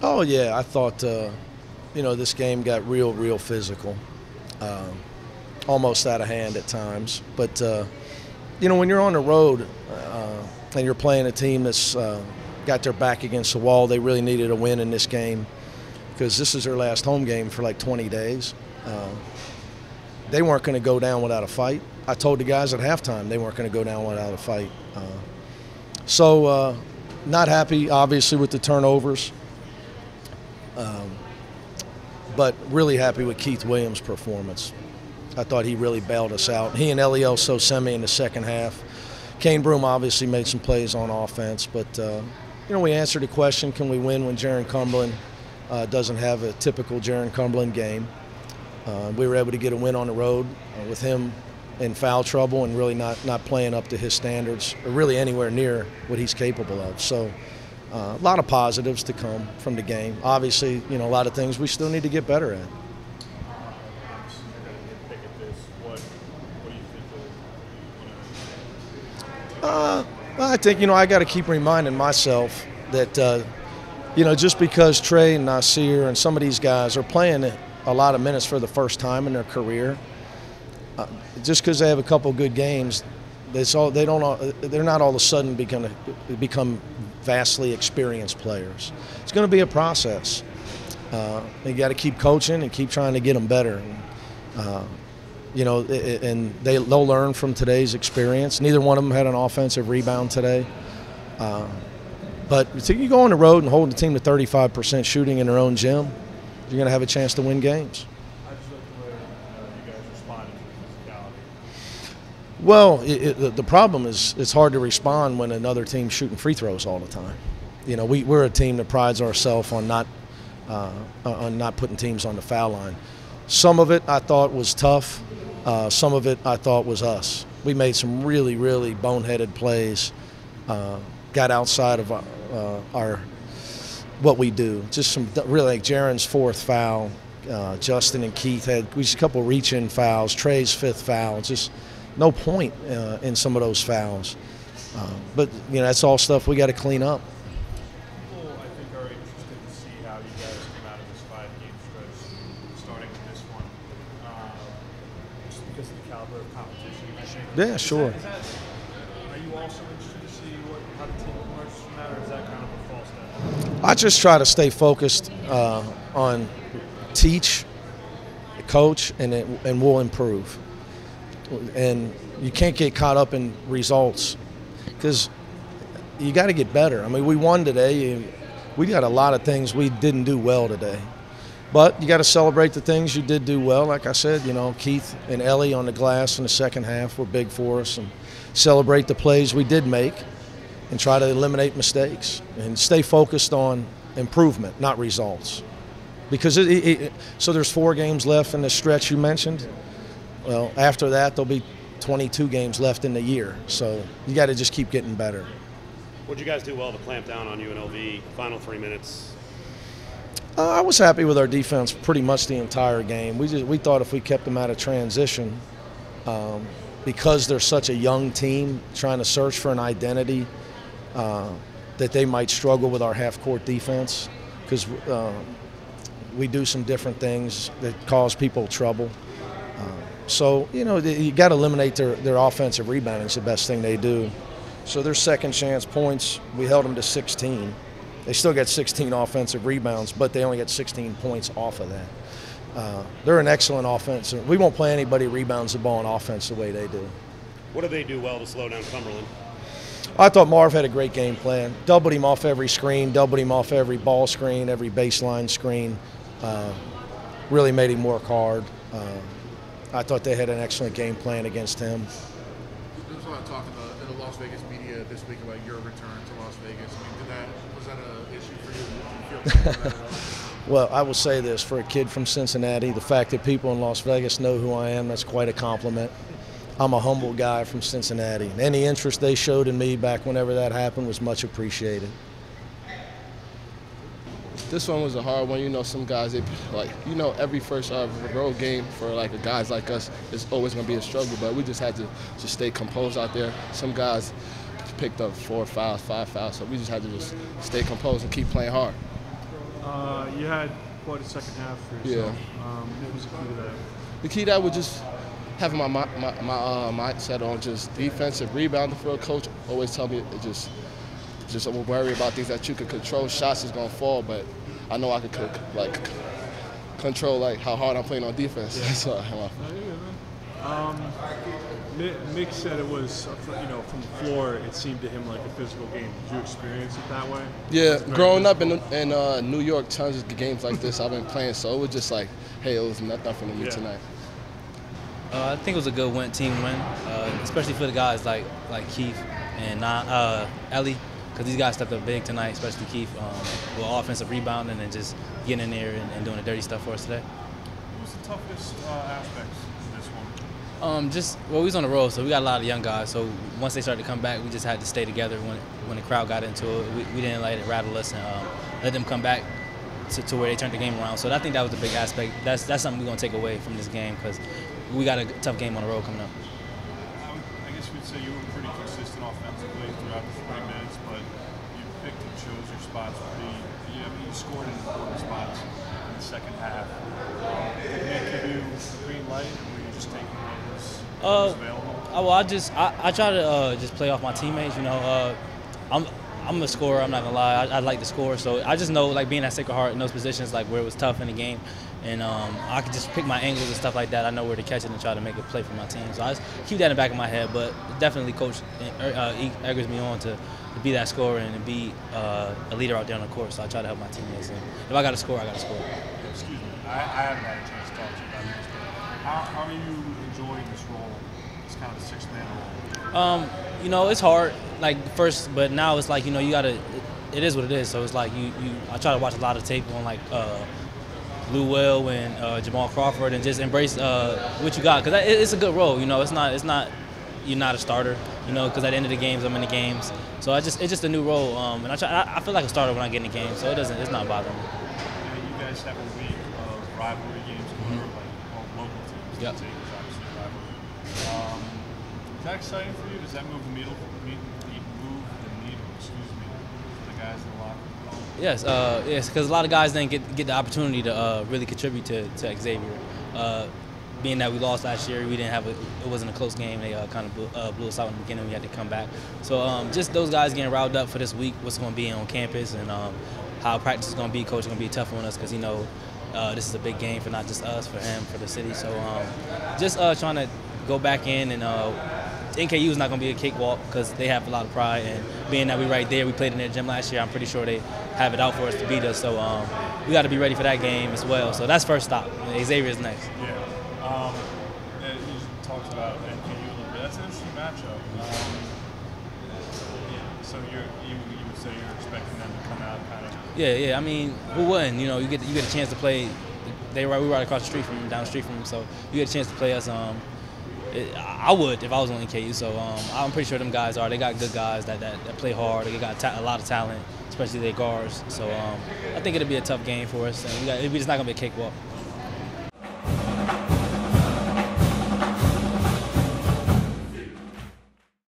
Oh, yeah, I thought, this game got real physical, almost out of hand at times. But, when you're on the road and you're playing a team that's got their back against the wall, they really needed a win in this game because this is their last home game for like 20 days. They weren't going to go down without a fight. I told the guys at halftime they weren't going to go down without a fight. So not happy, obviously, with the turnovers. But really happy with Keith Williams' performance. I thought he really bailed us out. He and Elioso Semi in the second half. Kane Broome obviously made some plays on offense, but we answered the question, can we win when Jaron Cumberland doesn't have a typical Jaron Cumberland game? We were able to get a win on the road with him in foul trouble and really not playing up to his standards or really anywhere near what he's capable of. So a lot of positives to come from the game. Obviously, a lot of things we still need to get better at. I think, I got to keep reminding myself that, just because Trey and Nasir and some of these guys are playing a lot of minutes for the first time in their career, just because they have a couple good games, they're not all of a sudden become vastly experienced players. It's going to be a process. You got to keep coaching and keep trying to get them better. And they'll learn from today's experience. Neither one of them had an offensive rebound today. But if you go on the road and hold the team to 35% shooting in their own gym, you're going to have a chance to win games. I just like the way you guys responded to physicality. Well, the problem is it's hard to respond when another team's shooting free throws all the time. We're a team that prides ourselves on not putting teams on the foul line. Some of it I thought was tough. Some of it I thought was us. We made some really boneheaded plays, got outside of our what we do. Just some really, like Jaron's fourth foul. Justin and Keith had a couple reach-in fouls. Trey's fifth foul. Just no point in some of those fouls. But that's all stuff we got to clean up. People, I think, are interested to see how you guys come out of this 5-game stretch, starting with this one, just because of the caliber of competition. I think. Yeah, sure. Are you also interested to see how the team emerges from that, or is that kind of a false step? I just try to stay focused on teach, coach, and we'll improve. And you can't get caught up in results because you got to get better. I mean, we won today. We got a lot of things we didn't do well today. But you got to celebrate the things you did do well. Like I said, Keith and Ellie on the glass in the second half were big for us. And celebrate the plays we did make and try to eliminate mistakes and stay focused on improvement, not results. Because so there's 4 games left in the stretch you mentioned. Well, after that, there'll be 22 games left in the year. So you got to just keep getting better. What did you guys do well to clamp down on UNLV? Final 3 minutes. I was happy with our defense pretty much the entire game. We thought if we kept them out of transition, because they're such a young team trying to search for an identity, that they might struggle with our half-court defense because we do some different things that cause people trouble. So, you got to eliminate their offensive rebounding. It's the best thing they do. So their second chance points, we held them to 16. They still got 16 offensive rebounds, but they only got 16 points off of that. They're an excellent offense. We won't play anybody rebounds the ball on offense the way they do. What do they do well to slow down Cumberland? I thought Marv had a great game plan. Doubled him off every screen, doubled him off every ball screen, every baseline screen. Really made him work hard. I thought they had an excellent game plan against him. There's a lot of talk in the Las Vegas media this week about your return to Las Vegas. I mean, was that an issue for you? Did you feel about that? Well, I will say this, for a kid from Cincinnati, the fact that people in Las Vegas know who I am, that's quite a compliment. I'm a humble guy from Cincinnati. Any interest they showed in me back whenever that happened was much appreciated. This one was a hard one. Some guys, every first road game for guys like us is always going to be a struggle, but we just had to just stay composed out there. Some guys picked up 4 fouls, 5 fouls, so we just had to just stay composed and keep playing hard. You had quite a second half for yourself. What was the key to that? The key to that was just having my mindset on just defensive rebounding for a coach. Always tell me just worry about things that you could control. Shots is gonna fall, but I know I could control like how hard I'm playing on defense. Yeah. So, Mick said it was, from the floor, it seemed to him like a physical game. Did you experience it that way? yeah, growing up in New York, tons of games like this I've been playing, so it was just like, hey, it was nothing to me tonight. I think it was a good team win, especially for the guys like Keith and Ellie, because these guys stepped up big tonight, especially Keith, with offensive rebounding and just getting in there and doing the dirty stuff for us today. What was the toughest aspects of this one? We was on the road, so we got a lot of young guys. So once they started to come back, we just had to stay together. When the crowd got into it, we didn't let it rattle us and let them come back to where they turned the game around. So I think that was the big aspect. That's something we're gonna take away from this game because we got a tough game on the road coming up. I guess we'd say you were pretty consistent offensively throughout the 40 minutes, but you picked and chose your spots pretty. You scored in important spots in the second half. Did Mick give you the green light, or were you just taking what was available? I try to just play off my teammates. I'm a scorer. I'm not gonna lie. I like to score, so I just know like being at Sacred Heart in those positions, like where it was tough in the game, and I could just pick my angles and stuff like that. I know where to catch it and try to make a play for my team. So I just keep that in the back of my head. But definitely, Coach eggers me on to be that scorer and to be a leader out there on the court. So I try to help my teammates. And if I got to score, I got to score. Excuse me. I haven't had a chance to talk to you about this, but how are you enjoying this role? It's kind of a six-man role. It's hard, like first, but now it's like, you gotta, it is what it is. So it's like I try to watch a lot of tape on like Lou Will and Jamal Crawford and just embrace what you got, because it's a good role. It's not you're not a starter, because at the end of the games, I'm in the games. So it's just a new role, and I feel like a starter when I get in the game, so it's not bothering me. You guys have a week of rivalry games going over, like all local teams. Yep. Obviously a rivalry. Is that exciting for you? Does that move the needle? For the guys in the locker room? Yes, because a lot of guys didn't get the opportunity to really contribute to Xavier. Being that we lost last year, it wasn't a close game. They kind of blew us out in the beginning. We had to come back. So just those guys getting riled up for this week, what's going to be on campus, and how practice is going to be. Coach is going to be tough on us because this is a big game for not just us, for him, for the city. So just trying to go back in, and NKU is not going to be a cakewalk because they have a lot of pride, and being that we right there, we played in their gym last year, I'm pretty sure they have it out for us to beat us. So we got to be ready for that game as well. So that's first stop. Xavier is next. Yeah. You talked about NKU a little bit. That's an interesting matchup. So you would say you're expecting them to come out kind of. Yeah. I mean, who wouldn't? You get a chance to play. We right across the street from them, down the street from them. So you get a chance to play us. I would if I was on NKU. So I'm pretty sure them guys are. They got good guys that play hard. They got a lot of talent, especially their guards. So I think it'll be a tough game for us. And we're just not gonna be a cakewalk.